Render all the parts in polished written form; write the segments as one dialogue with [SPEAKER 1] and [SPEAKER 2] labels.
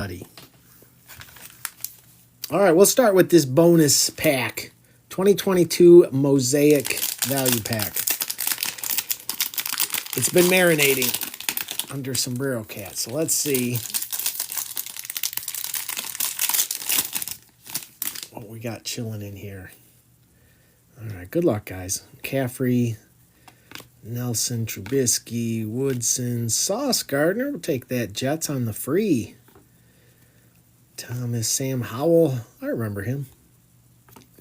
[SPEAKER 1] everybody. All right, we'll start with this bonus pack. 2022 Mosaic Value Pack. It's been marinating under Sombrero Cat. So let's see what we got chilling in here. All right, good luck, guys. McCaffrey, Nelson, Trubisky, Woodson, Sauce Gardner. We'll take that. Jets on the free. Thomas, Sam Howell. I remember him.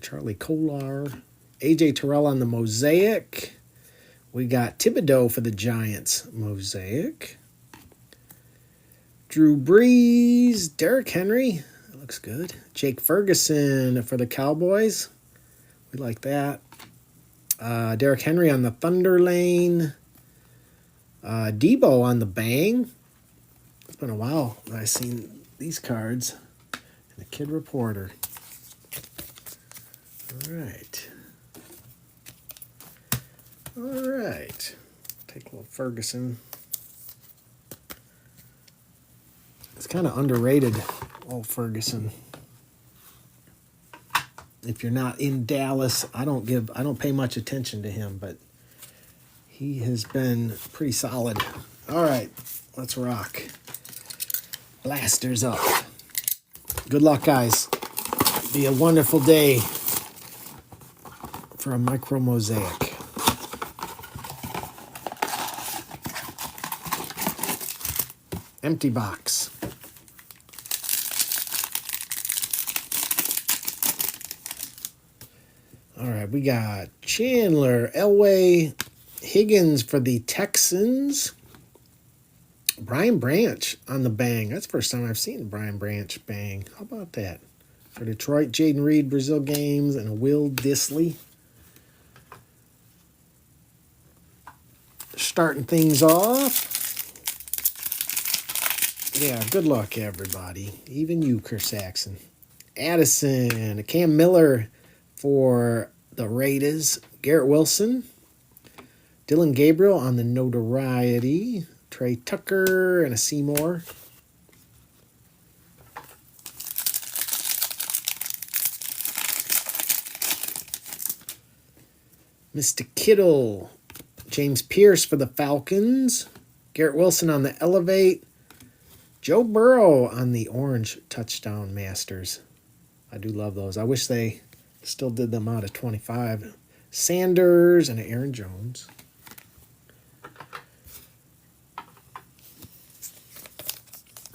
[SPEAKER 1] Charlie Kolar. A.J. Terrell on the Mosaic. We got Thibodeau for the Giants. Mosaic. Drew Brees. Derrick Henry. That looks good. Jake Ferguson for the Cowboys. We like that. Derrick Henry on the Thunder Lane. Debo on the Bang. It's been a while that I've seen these cards. And the Kid Reporter. All right. All right. Take a little Ferguson. It's kind of underrated, old Ferguson. If you're not in Dallas, I don't pay much attention to him, but he has been pretty solid. All right, let's rock. Blasters up. Good luck, guys. Be a wonderful day for a micro mosaic. Empty box. All right, we got Chandler, Elway, Higgins for the Texans. Brian Branch on the Bang. That's the first time I've seen Brian Branch Bang. How about that? For Detroit, Jaden Reed, Brazil Games, and Will Disley. Starting things off. Yeah, good luck, everybody. Even you, Chris Saxon. Addison, Cam Miller for the Raiders. Garrett Wilson. Dylan Gabriel on the Notoriety. Trey Tucker and a Seymour. Mr. Kittle. James Pierce for the Falcons. Garrett Wilson on the Elevate. Joe Burrow on the Orange Touchdown Masters. I do love those. I wish they still did them out of 25. Sanders and Aaron Jones.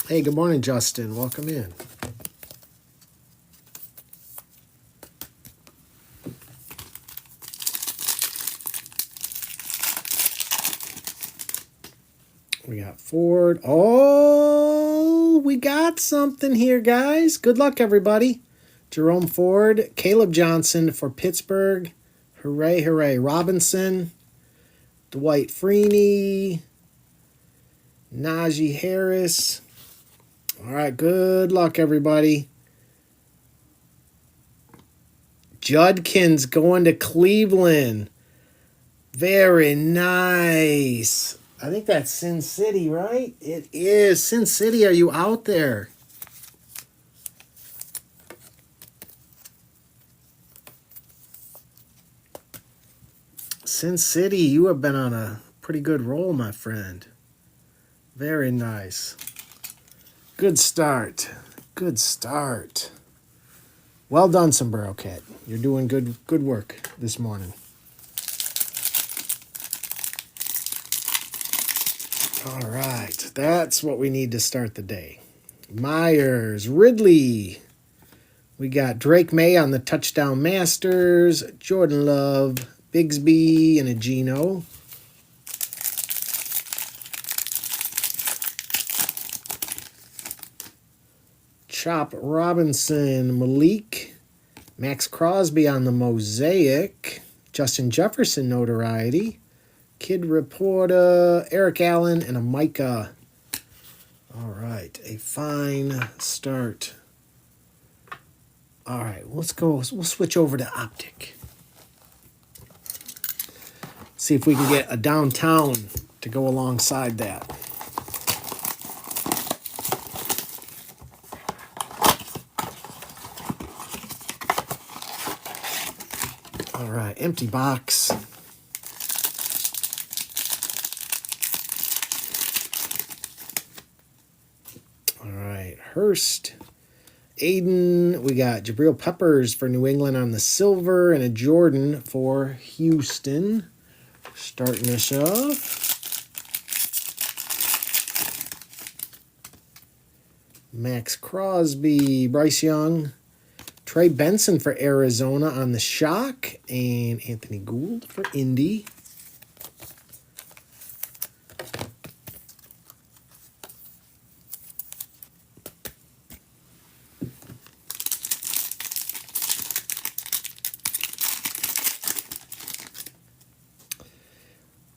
[SPEAKER 1] Hey, good morning, Justin. Welcome in. We got Ford. Oh, we got something here, guys. Good luck, everybody. Jerome Ford, Caleb Johnson for Pittsburgh. Hooray, hooray. Robinson, Dwight Freeney, Najee Harris. All right, good luck, everybody. Judkins going to Cleveland. Very nice. I think that's Sin City, right? It is. Sin City, are you out there? Sin City, you have been on a pretty good roll, my friend. Very nice. Good start. Good start. Well done, Sombrero Cat. You're doing good work this morning. All right, that's what we need to start the day. Myers, Ridley. We got Drake May on the Touchdown Masters, Jordan Love, Bigsby, and a Geno. Chop Robinson, Malik, Max Crosby on the Mosaic, Justin Jefferson Notoriety, Kid Reporter, Eric Allen, and a Micah. All right, a fine start. All right, let's go. We'll switch over to Optic. See if we can get a downtown to go alongside that. All right, empty box. All right, Hurst. Aiden, we got Jabril Peppers for New England on the silver and a Jordan for Houston. Starting us off. Max Crosby, Bryce Young, Trey Benson for Arizona on the Shock, and Anthony Gould for Indy.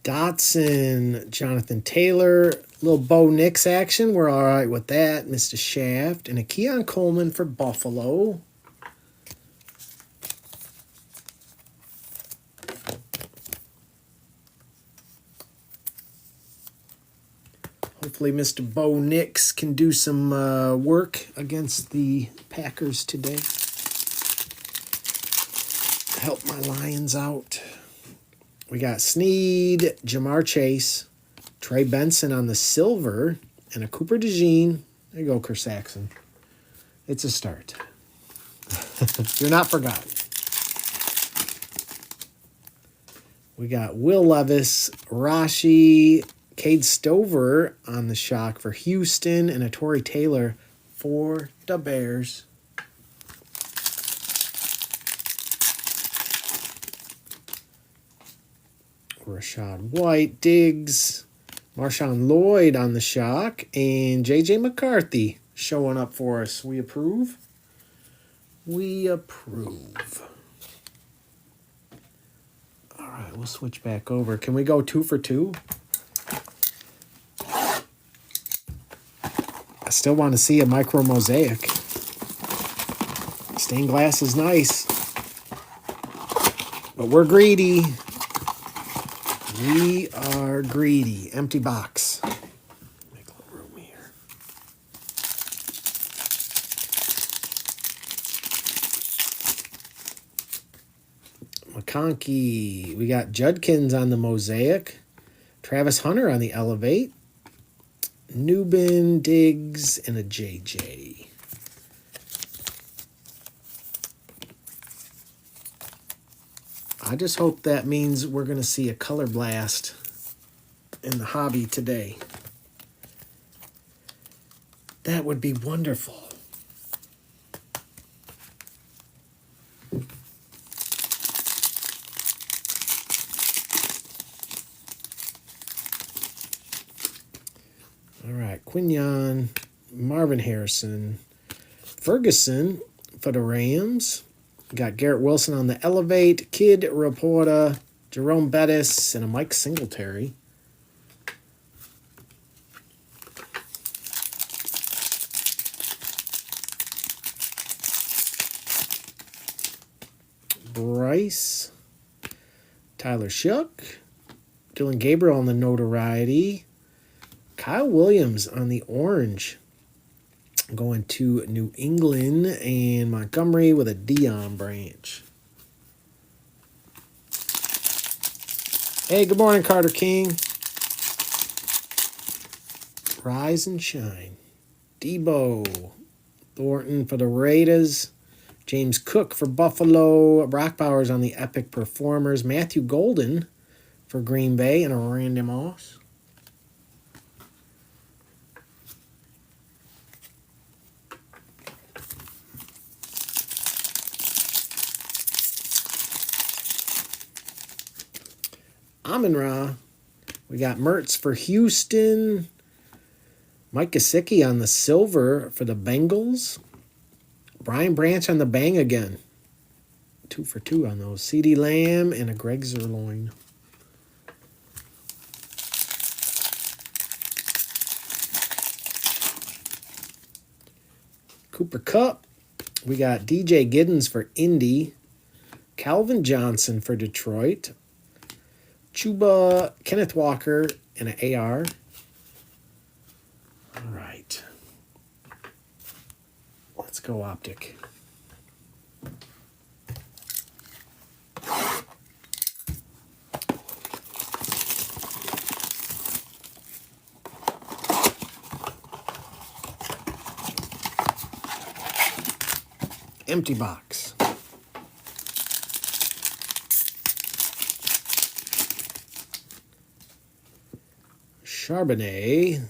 [SPEAKER 1] Dotson, Jonathan Taylor, little Bo Nix action. We're all right with that. Mr. Shaft. And a Keon Coleman for Buffalo. Hopefully Mr. Bo Nix can do some work against the Packers today. Help my Lions out. We got Sneed, Jamar Chase, Trey Benson on the silver, and a Cooper DeJean. There you go, Kerr Saxon. It's a start. You're not forgotten. We got Will Levis, Rashi, Cade Stover on the Shock for Houston, and a Torrey Taylor for the Bears. Rashad White, Diggs, Marshawn Lloyd on the Shock, and J.J. McCarthy showing up for us. We approve? We approve. All right, we'll switch back over. Can we go 2 for 2? I still want to see a micro mosaic. Stained glass is nice, but we're greedy. We are greedy. Empty box. Make a little room here. McConkey. We got Judkins on the mosaic. Travis Hunter on the elevate. Newbin, Diggs, and a JJ. I just hope that means we're going to see a color blast in the hobby today. That would be wonderful. All right, Quinion, Marvin Harrison, Ferguson for the Rams. Got Garrett Wilson on the elevate, Kid Reporta, Jerome Bettis, and a Mike Singletary. Bryce, Tyler Shook, Dylan Gabriel on the notoriety, Kyle Williams on the orange. Going to New England, and Montgomery with a Dion branch. Hey, good morning, Carter King. Rise and shine. Debo. Thornton for the Raiders. James Cook for Buffalo. Brock Bowers on the Epic Performers. Matthew Golden for Green Bay, and a Randy Moss. Amon-Ra. We got Mertz for Houston. Mike Gesicki on the silver for the Bengals. Brian Branch on the bang again. 2 for 2 on those. CeeDee Lamb and a Greg Zerloin. Cooper Kupp. We got DJ Giddens for Indy. Calvin Johnson for Detroit. Chuba, Kenneth Walker, and an AR. All right. Let's go Optic. Empty box. Charbonnet.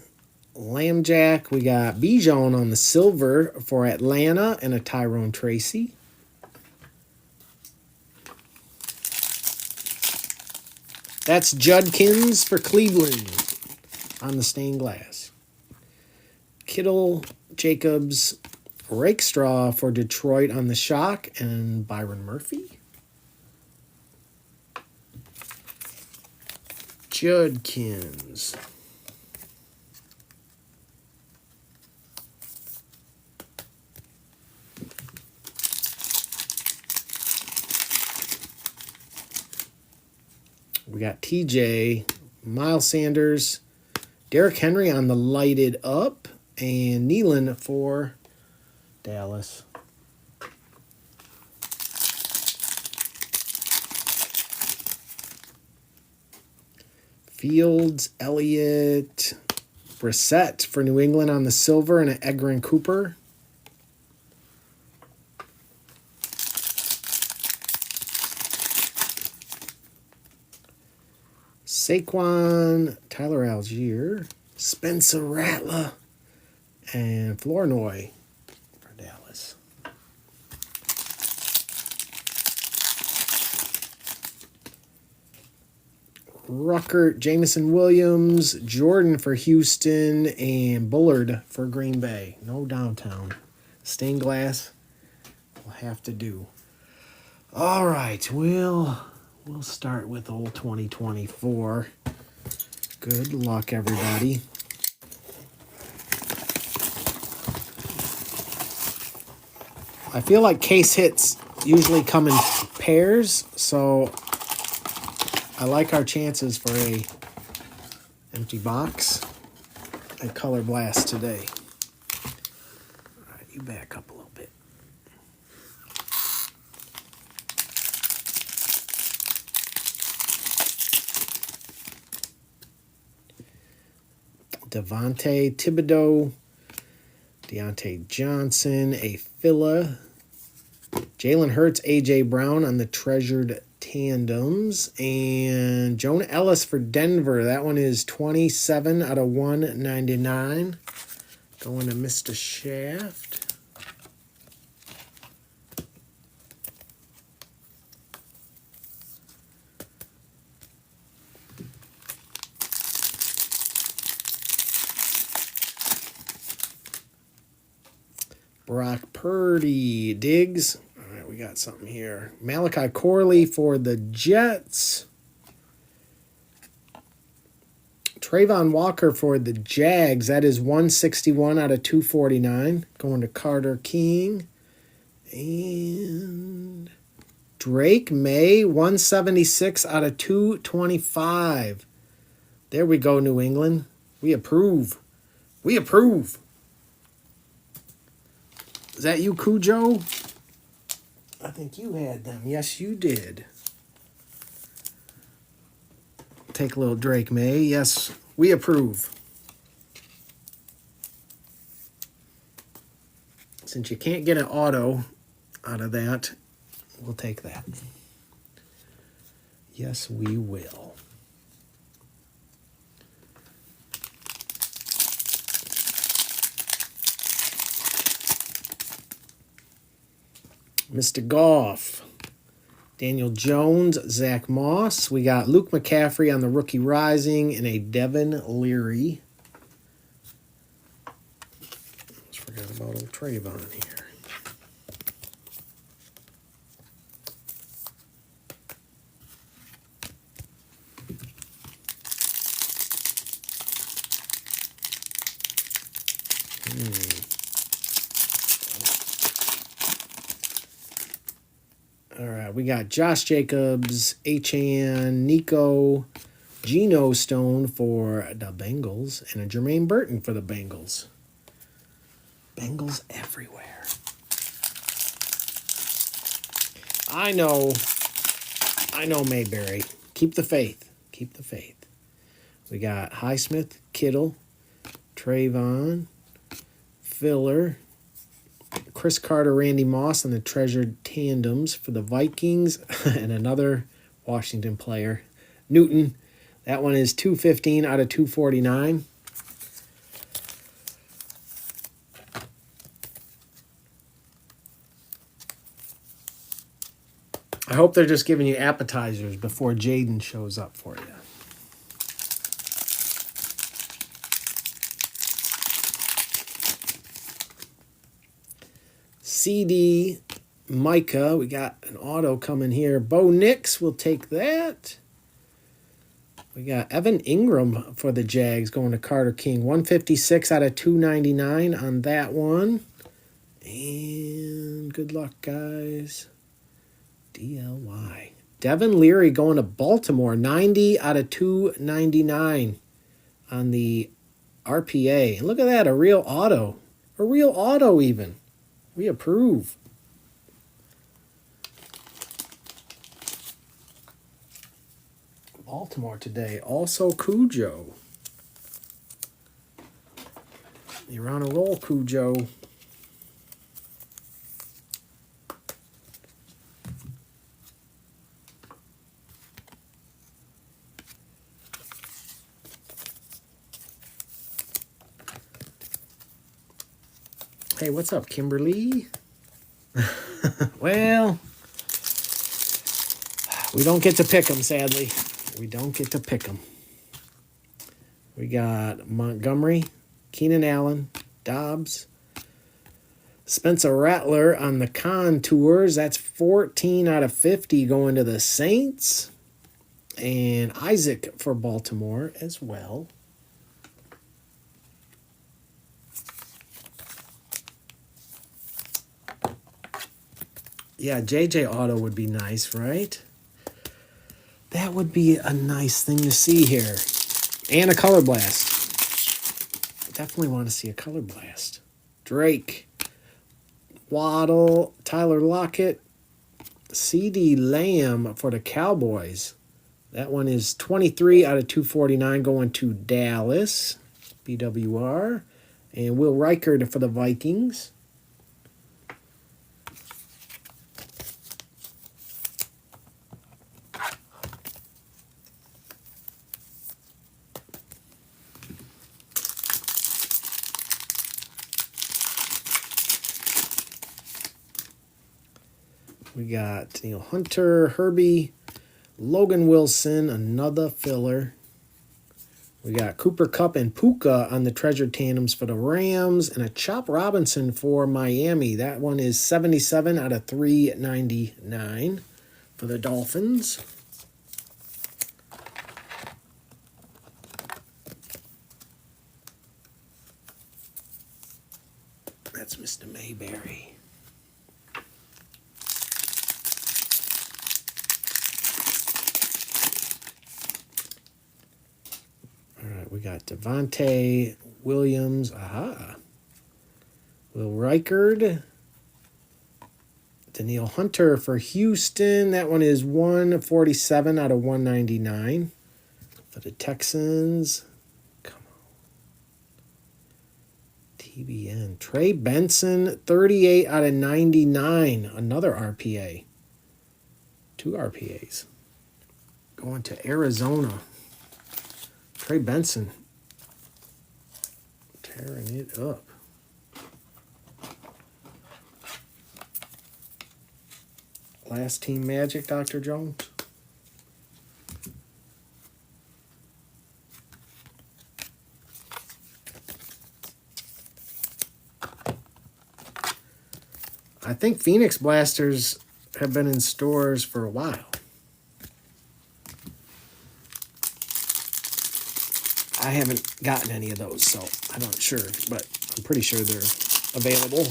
[SPEAKER 1] Lambjack. We got Bijan on the silver for Atlanta and a Tyrone Tracy. That's Judkins for Cleveland on the stained glass. Kittle, Jacobs, Rakestraw for Detroit on the shock, and Byron Murphy. Judkins. We got TJ, Miles Sanders, Derrick Henry on the lighted up, and Nealon for Dallas. Fields, Elliott, Brissett for New England on the silver, and an Edgar and Cooper. Saquon, Tyler Algier, Spencer Rattler, and Flournoy for Dallas. Ruckert, Jamison Williams, Jordan for Houston, and Bullard for Green Bay. No downtown. Stained glass will have to do. All right, we'll start with old 2024. Good luck, everybody. I feel like case hits usually come in pairs, so I like our chances for a empty box and color blast today. All right, you back up a little bit. Devontae Thibodeau, Deontay Johnson, a Filla, Jalen Hurts, A.J. Brown on the treasured tandems, and Jonah Ellis for Denver. That one is 27 out of 199. Going to Mr. Shaft. Brock Purdy, Diggs. All right, we got something here. Malachi Corley for the Jets. Trayvon Walker for the Jags. That is 161 out of 249. Going to Carter King. And Drake May, 176 out of 225. There we go, New England. We approve. We approve. Is that you, Cujo? I think you had them. Yes, you did. Take a little Drake May. Yes, we approve. Since you can't get an auto out of that, we'll take that. Yes, we will. Mr. Goff, Daniel Jones, Zach Moss. We got Luke McCaffrey on the rookie rising and a Devin Leary. Just forgot about old Trayvon here. All right, we got Josh Jacobs, H.N., Nico, Geno Stone for the Bengals, and a Jermaine Burton for the Bengals. Bengals everywhere. I know, Mayberry. Keep the faith. Keep the faith. We got Highsmith, Kittle, Trayvon, Filler, Chris Carter, Randy Moss on the treasured tandems for the Vikings. And another Washington player, Newton. That one is 215 out of 249. I hope they're just giving you appetizers before Jaden shows up for you. CD Micah, we got an auto coming here. Bo Nix, we'll take that. We got Evan Ingram for the Jags going to Carter King. 156 out of 299 on that one. And good luck, guys. DLY. Devin Leary going to Baltimore. 90 out of 299 on the RPA. And look at that, a real auto. A real auto even. We approve. Baltimore today. Also Cujo. You're on a roll, Cujo. Hey, what's up, Kimberly? Well, we don't get to pick them, sadly. We don't get to pick them. We got Montgomery, Keenan Allen, Dobbs, Spencer Rattler on the contours. That's 14 out of 50 going to the Saints. And Isaac for Baltimore as well. Yeah, JJ Auto would be nice, right? That would be a nice thing to see here. And a color blast. Definitely want to see a color blast. Drake, Waddle, Tyler Lockett, CD Lamb for the Cowboys. That one is 23 out of 249 going to Dallas, BWR. And Will Reichard for the Vikings. We got Daniel Hunter, Herbie, Logan Wilson, another filler. We got Cooper Kupp and Puka on the treasured tandems for the Rams, and a Chop Robinson for Miami. That one is 77 out of 399 for the Dolphins. That's Mr. Mayberry. We got Devontae Williams. Aha. Will Reichard. Daniil Hunter for Houston. That one is 147 out of 199 for the Texans. Come on. TBN. Trey Benson, 38 out of 99. Another RPA. 2 RPAs. Going to Arizona. Trey Benson tearing it up. Last team magic, Dr. Jones. I think Phoenix Blasters have been in stores for a while. I haven't gotten any of those, so I'm not sure, but I'm pretty sure they're available.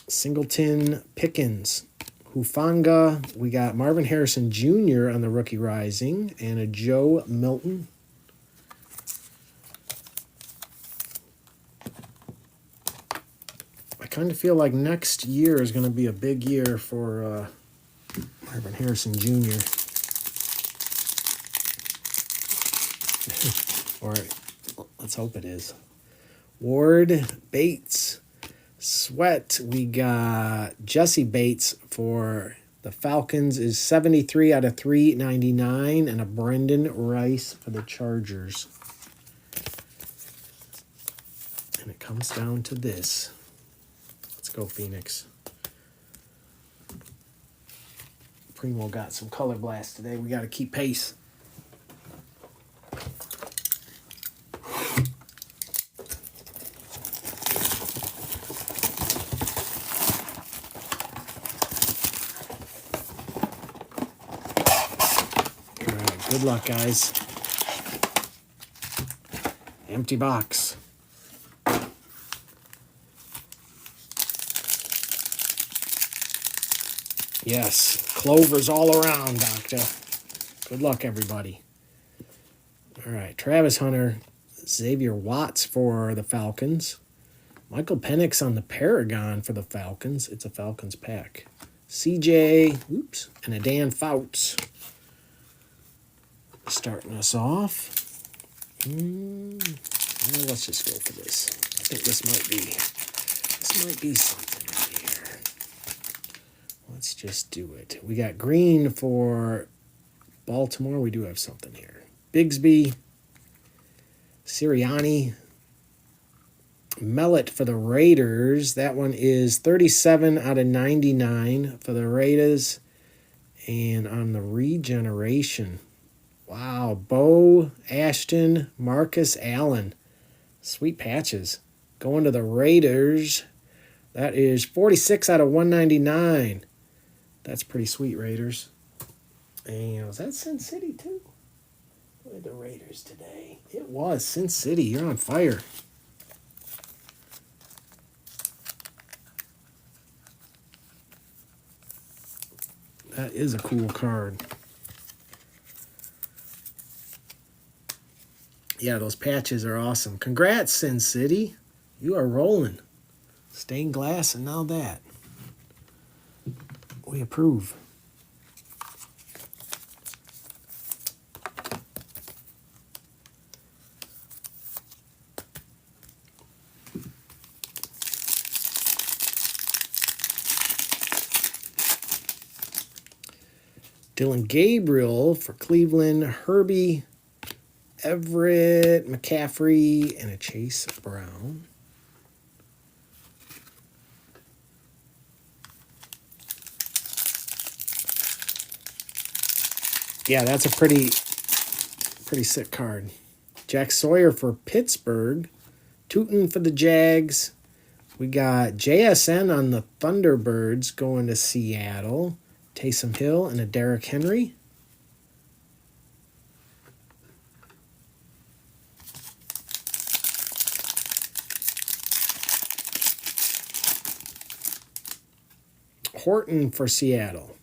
[SPEAKER 1] Singleton, Pickens, Hufanga. We got Marvin Harrison Jr. on the Rookie Rising, and a Joe Milton. I kind of feel like next year is going to be a big year for Marvin Harrison Jr. Or let's hope it is. Ward Bates. Sweat, we got Jesse Bates for the Falcons is 73 out of 399, and a Brendan Rice for the Chargers. And it comes down to this. Let's go, Phoenix. Primo got some color blast today. We got to keep pace. All right, good luck, guys. Empty box. Yes, clovers all around, Doctor. Good luck, everybody. All right, Travis Hunter, Xavier Watts for the Falcons. Michael Penix on the Paragon for the Falcons. It's a Falcons pack. CJ, oops, and a Dan Fouts. Starting us off. Well, let's just go for this. I think this might be something right here. Let's just do it. We got green for Baltimore. We do have something here. Bigsby, Sirianni, Mellett for the Raiders. That one is 37 out of 99 for the Raiders. And on the regeneration, wow, Bo Ashton, Marcus Allen. Sweet patches. Going to the Raiders. That is 46 out of 199. That's pretty sweet, Raiders. And was that Sin City, too? Look at the Raiders today. It was Sin City. You're on fire. That is a cool card. Yeah, those patches are awesome. Congrats, Sin City. You are rolling. Stained glass and now that. We approve. Dylan Gabriel for Cleveland. Herbie, Everett, McCaffrey, and a Chase Brown. Yeah, that's a pretty sick card. Jack Sawyer for Pittsburgh. Tootin for the Jags. We got JSN on the Thunderbirds going to Seattle. Taysom Hill and a Derrick Henry. Horton for Seattle.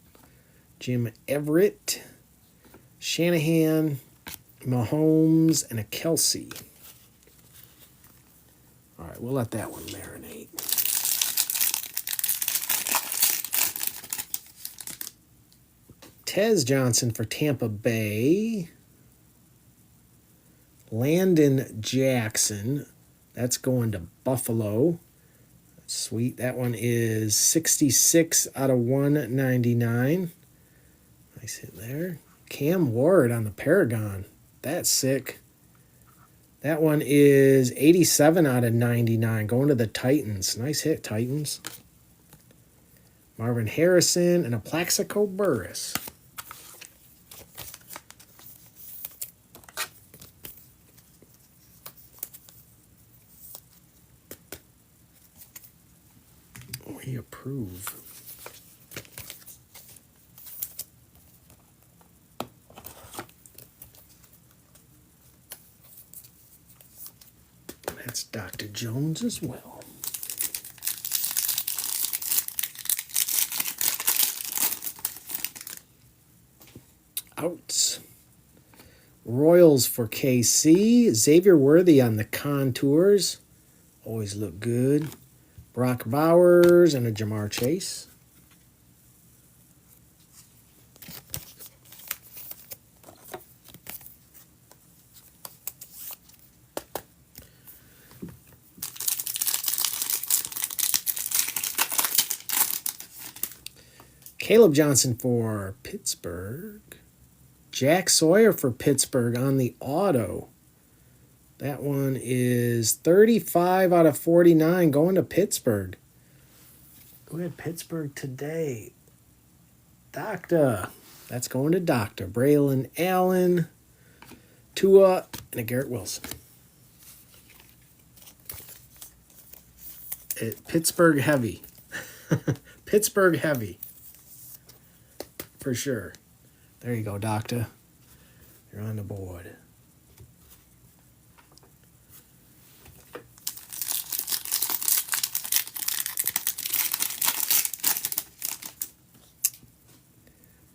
[SPEAKER 1] Jim Everett, Shanahan, Mahomes, and a Kelsey. All right, we'll let that one marinate. Tez Johnson for Tampa Bay. Landon Jackson. That's going to Buffalo. That's sweet. That one is 66 out of 199. Nice hit there. Cam Ward on the Paragon. That's sick. That one is 87 out of 99. Going to the Titans. Nice hit, Titans. Marvin Harrison and a Plaxico Burress. We approve. That's Dr. Jones as well. Outs. Royals for KC. Xavier Worthy on the contours. Always look good. Brock Bowers and a Jamar Chase. Caleb Johnson for Pittsburgh. Jack Sawyer for Pittsburgh on the auto. That one is 35 out of 49 going to Pittsburgh. Who had Pittsburgh today? Doctor. That's going to Doctor. Braylon Allen, Tua, and a Garrett Wilson. Pittsburgh heavy. Pittsburgh heavy. For sure. There you go, Doctor. You're on the board.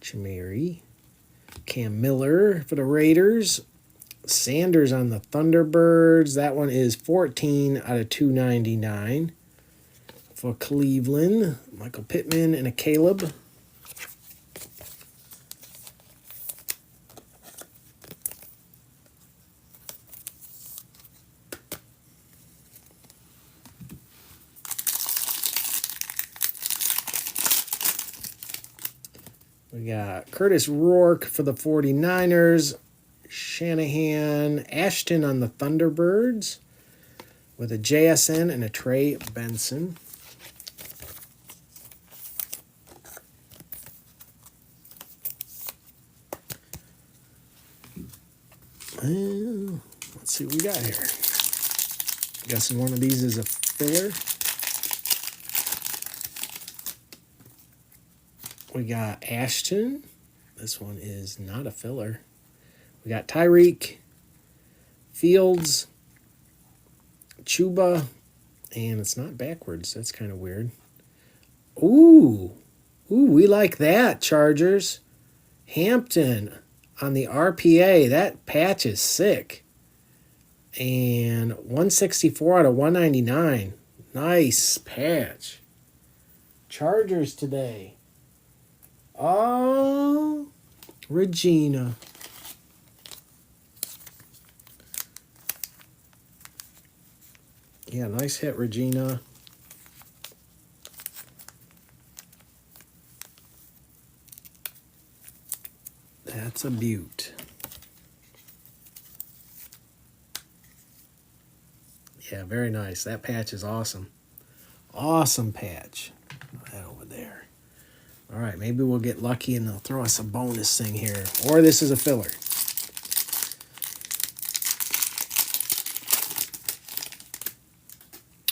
[SPEAKER 1] Chameri. Cam Miller for the Raiders. Sanders on the Thunderbirds. That one is 14 out of 299. For Cleveland, Michael Pittman and a Caleb. We got Curtis Rourke for the 49ers. Shanahan, Ashton on the Thunderbirds with a JSN and a Trey Benson. Let's see what we got here. Guessing one of these is a filler. We got Ashton. This one is not a filler. We got Tyreek, Fields, Chuba, and it's not backwards. That's kind of weird. Ooh, we like that, Chargers. Hampton on the RPA. That patch is sick. And 164 out of 199. Nice patch. Chargers today. Oh, Regina. Yeah, nice hit, Regina. That's a beaut. Yeah, very nice. That patch is awesome. Awesome patch. Put that over there. All right, maybe we'll get lucky and they'll throw us a bonus thing here. Or this is a filler.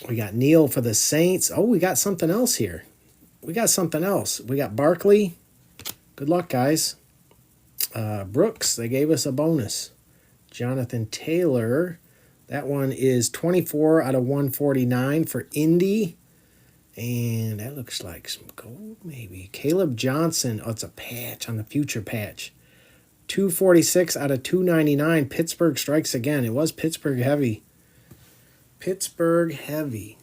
[SPEAKER 1] We got Neal for the Saints. Oh, we got something else here. We got something else. We got Barkley. Good luck, guys. Brooks, they gave us a bonus. Jonathan Taylor. That one is 24 out of 149 for Indy. And that looks like some gold, maybe. Caleb Johnson. Oh, it's a patch on the future patch. 246 out of 299. Pittsburgh strikes again. It was Pittsburgh heavy. Pittsburgh heavy.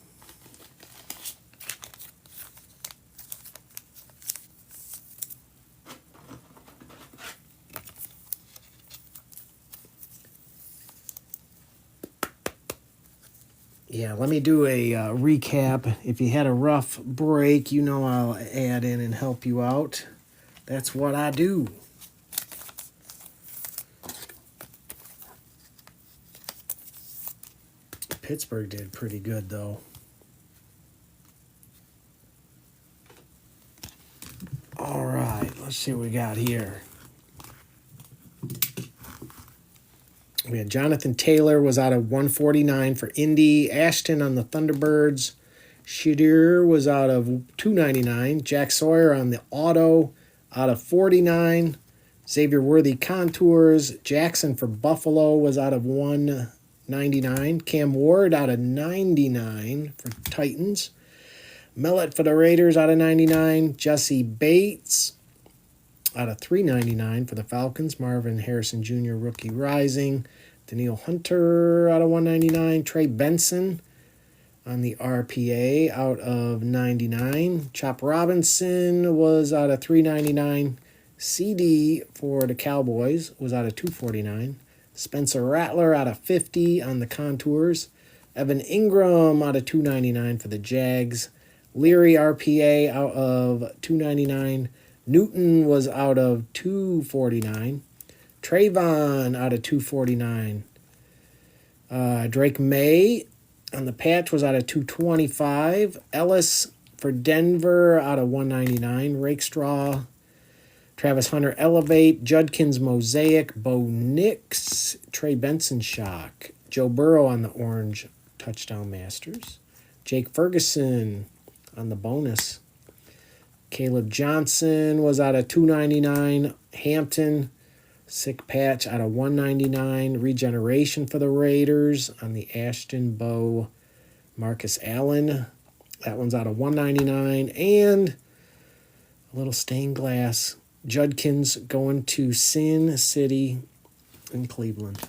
[SPEAKER 1] Yeah, let me do a recap. If you had a rough break, you know I'll add in and help you out. That's what I do. Pittsburgh did pretty good, though. All right, let's see what we got here. We had Jonathan Taylor was out of 149 for Indy. Ashton on the Thunderbirds. Shadir was out of 299. Jack Sawyer on the auto out of 49. Xavier Worthy Contours. Jackson for Buffalo was out of 199. Cam Ward out of 99 for Titans. Mellett for the Raiders out of 99. Jesse Bates out of 399 for the Falcons. Marvin Harrison Jr. rookie rising. Daniil Hunter out of 199. Trey Benson on the RPA out of 99. Chop Robinson was out of 399. CD for the Cowboys was out of 249. Spencer Rattler out of 50 on the Contours. Evan Ingram out of 299 for the Jags. Leary RPA out of 299. Newton was out of 249. Trayvon out of 249. Drake May on the patch was out of 225. Ellis for Denver out of 199. Rakestraw. Travis Hunter Elevate. Judkins Mosaic. Bo Nix. Trey Benson Shock. Joe Burrow on the orange touchdown masters. Jake Ferguson on the bonus. Caleb Johnson was out of 299. Hampton. Sick patch out of 199. Regeneration for the Raiders on the Ashton Bow. Marcus Allen. That one's out of 199. And a little stained glass. Judkins going to Sin City in Cleveland.